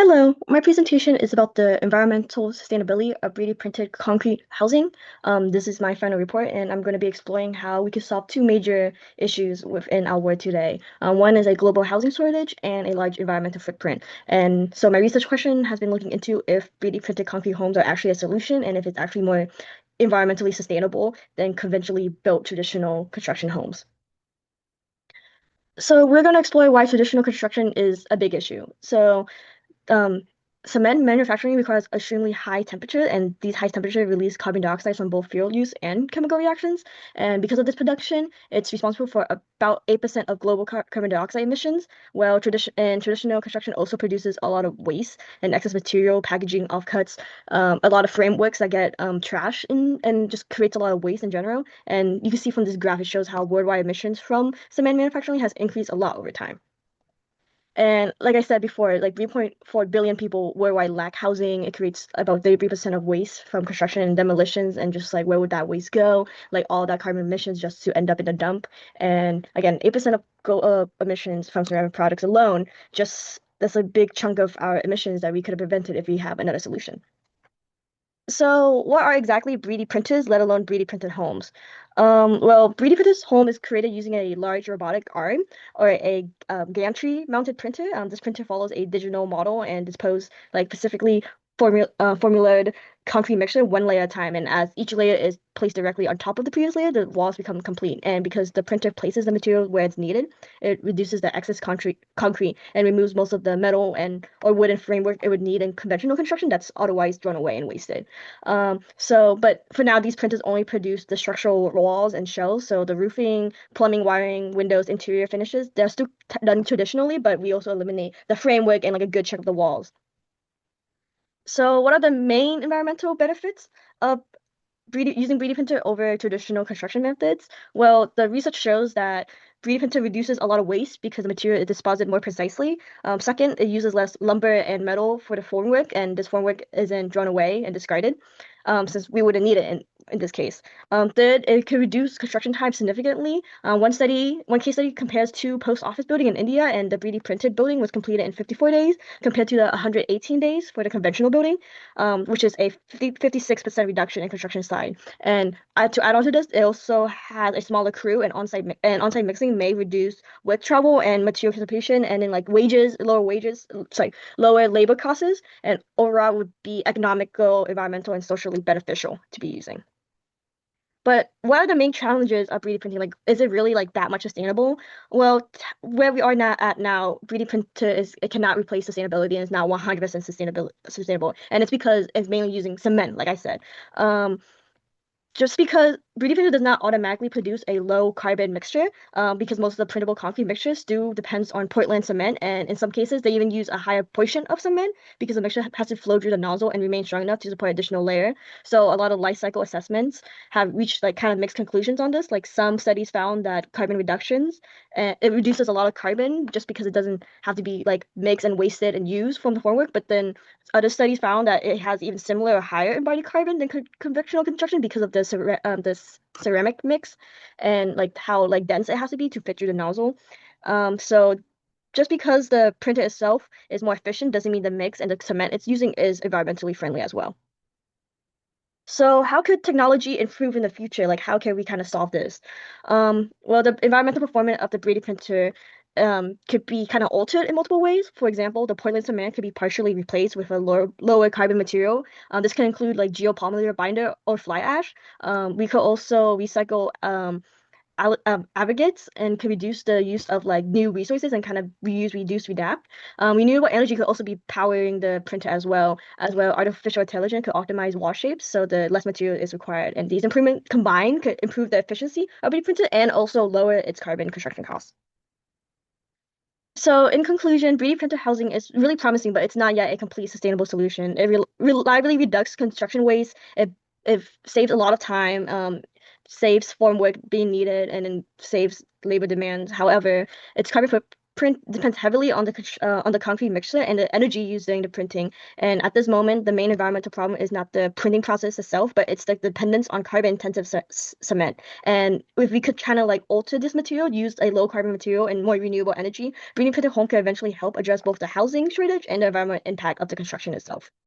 Hello, my presentation is about the environmental sustainability of 3D printed concrete housing. This is my final report, and I'm going to be exploring how we could solve two major issues within our world today. One is a global housing shortage and a large environmental footprint. And so my research question has been looking into if 3D printed concrete homes are actually a solution and if it's actually more environmentally sustainable than conventionally built traditional construction homes. So we're going to explore why traditional construction is a big issue. Um, Cement manufacturing requires extremely high temperature, and these high temperatures release carbon dioxide from both fuel use and chemical reactions. And because of this production, it's responsible for about 8% of global carbon dioxide emissions. While traditional construction also produces a lot of waste and excess material, packaging, offcuts, a lot of frameworks that get trash in and just creates a lot of waste in general. And you can see from this graph, it shows how worldwide emissions from cement manufacturing has increased a lot over time. And like I said before, like 3.4 billion people worldwide lack housing. It creates about 33% of waste from construction and demolitions. And just like where would that waste go? Like all that carbon emissions just to end up in a dump. And again, 8% of emissions from ceramic products alone, just that's a big chunk of our emissions that we could have prevented if we have another solution. So, what are exactly 3D printers, let alone 3D printed homes? Well, 3D printed home is created using a large robotic arm or a gantry mounted printer. This printer follows a digital model and dispose like specifically formulated concrete mixture one layer at a time. And as each layer is placed directly on top of the previous layer, the walls become complete. And because the printer places the material where it's needed, it reduces the excess concrete and removes most of the metal and or wooden framework it would need in conventional construction that's otherwise thrown away and wasted. But for now, these printers only produce the structural walls and shells. So the roofing, plumbing, wiring, windows, interior finishes, they're still done traditionally, but we also eliminate the framework and like a good chunk of the walls. So what are the main environmental benefits of using 3D printer over traditional construction methods? Well, the research shows that 3D printer reduces a lot of waste because the material is disposed more precisely. Second, it uses less lumber and metal for the formwork, and this formwork isn't thrown away and discarded, since we wouldn't need it in this case. Third, it could reduce construction time significantly. One case study compares two post office building in India, and the 3D printed building was completed in 54 days compared to the 118 days for the conventional building, which is a 56% reduction in construction side. And to add on to this, it also has a smaller crew and on-site mixing may reduce work travel and material participation, and then like lower labor costs, and overall would be economical, environmental, and socially beneficial to be using. But what are the main challenges of 3D printing? Like, is it really like that much sustainable? Well, where we are now, 3D printer it cannot replace sustainability and is not 100% sustainable. And it's because it's mainly using cement, like I said. Um, just because 3D printer does not automatically produce a low carbon mixture, because most of the printable concrete mixtures do depends on Portland cement, and in some cases they even use a higher portion of cement because the mixture has to flow through the nozzle and remain strong enough to support additional layer. So a lot of life cycle assessments have reached like kind of mixed conclusions on this. Like some studies found that carbon reductions, it reduces a lot of carbon just because it doesn't have to be like mixed and wasted and used from the formwork, but then other studies found that it has even similar or higher embodied carbon than conventional construction because of this ceramic mix and like how like dense it has to be to fit through the nozzle. So just because the printer itself is more efficient doesn't mean the mix and the cement it's using is environmentally friendly as well. So how could technology improve in the future? Like how can we kind of solve this? Well, the environmental performance of the 3D printer could be kind of altered in multiple ways. For example, the Portland cement could be partially replaced with a lower carbon material. This can include like geopolymer binder or fly ash. We could also recycle aggregates and can reduce the use of like new resources and kind of reuse, reduce, redapt. Renewable energy could also be powering the printer as well. As well, artificial intelligence could optimize wall shapes so the less material is required. And these improvements combined could improve the efficiency of the printer and also lower its carbon construction costs. So in conclusion, 3D printed housing is really promising, but it's not yet a complete sustainable solution. It reliably reduces construction waste. It saves a lot of time, saves formwork being needed, and then saves labor demands. However, its carbon footprint depends heavily on the concrete mixture and the energy used during the printing. And at this moment, the main environmental problem is not the printing process itself, but it's the dependence on carbon-intensive cement. And if we could kind of like alter this material, use a low carbon material and more renewable energy, 3D printed home could eventually help address both the housing shortage and the environmental impact of the construction itself.